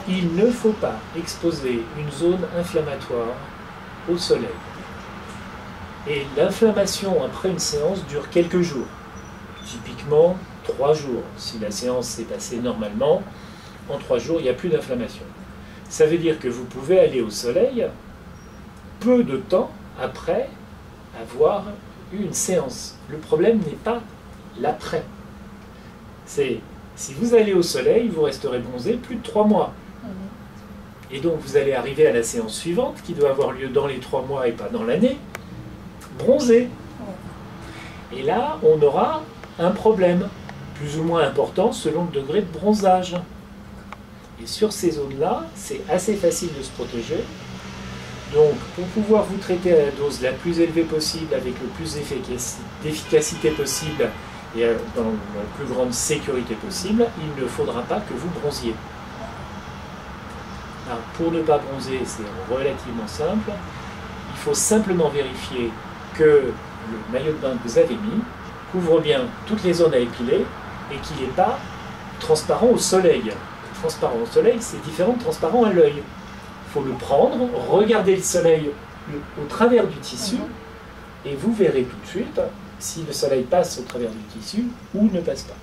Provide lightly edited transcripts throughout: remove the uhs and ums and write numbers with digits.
Il ne faut pas exposer une zone inflammatoire au soleil. Et l'inflammation après une séance dure quelques jours, typiquement 3 jours. Si la séance s'est passée normalement, en 3 jours, il n'y a plus d'inflammation. Ça veut dire que vous pouvez aller au soleil peu de temps après avoir eu une séance. Le problème n'est pas l'après. C'est si vous allez au soleil, vous resterez bronzé plus de 3 mois. Et donc vous allez arriver à la séance suivante, qui doit avoir lieu dans les 3 mois et pas dans l'année, bronzé. Et là, on aura un problème, plus ou moins important selon le degré de bronzage. Et sur ces zones-là, c'est assez facile de se protéger. Donc, pour pouvoir vous traiter à la dose la plus élevée possible, avec le plus d'efficacité possible, et dans la plus grande sécurité possible, il ne faudra pas que vous bronziez. Alors, pour ne pas bronzer, c'est relativement simple. Il faut simplement vérifier que le maillot de bain que vous avez mis couvre bien toutes les zones à épiler et qu'il n'est pas transparent au soleil. Transparent au soleil, c'est différent de transparent à l'œil. Il faut le prendre, regarder le soleil au travers du tissu et vous verrez tout de suite si le soleil passe au travers du tissu ou ne passe pas.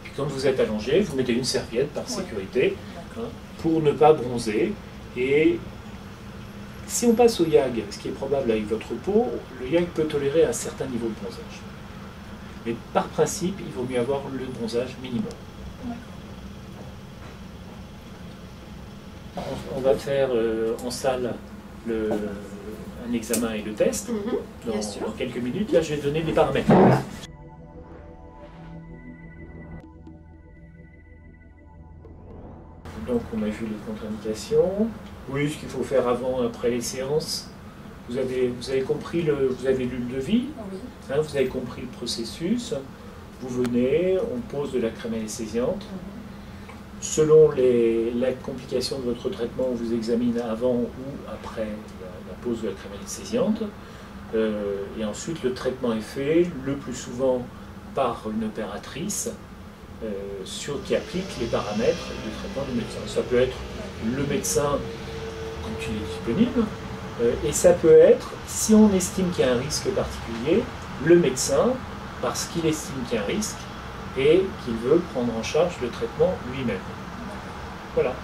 Puis quand vous êtes allongé, vous mettez une serviette par sécurité pour ne pas bronzer. Et si on passe au YAG, ce qui est probable avec votre peau, le YAG peut tolérer un certain niveau de bronzage. Mais par principe, il vaut mieux avoir le bronzage minimum. On va faire en salle un examen et le test dans quelques minutes. Là, je vais donner des paramètres. Donc, on a vu les contre-indications. Oui, ce qu'il faut faire avant, après les séances. Vous avez compris, vous avez lu le devis, vous avez compris le processus. Vous venez, on pose de la crème anesthésiante. Selon la complication de votre traitement, on vous examine avant ou après la pose de la crème anesthésiante. Et ensuite, le traitement est fait, le plus souvent par une opératrice, qui applique les paramètres du traitement du médecin. Ça peut être le médecin quand il est disponible, et ça peut être, si on estime qu'il y a un risque particulier, le médecin, parce qu'il estime qu'il y a un risque, et qu'il veut prendre en charge le traitement lui-même. Voilà.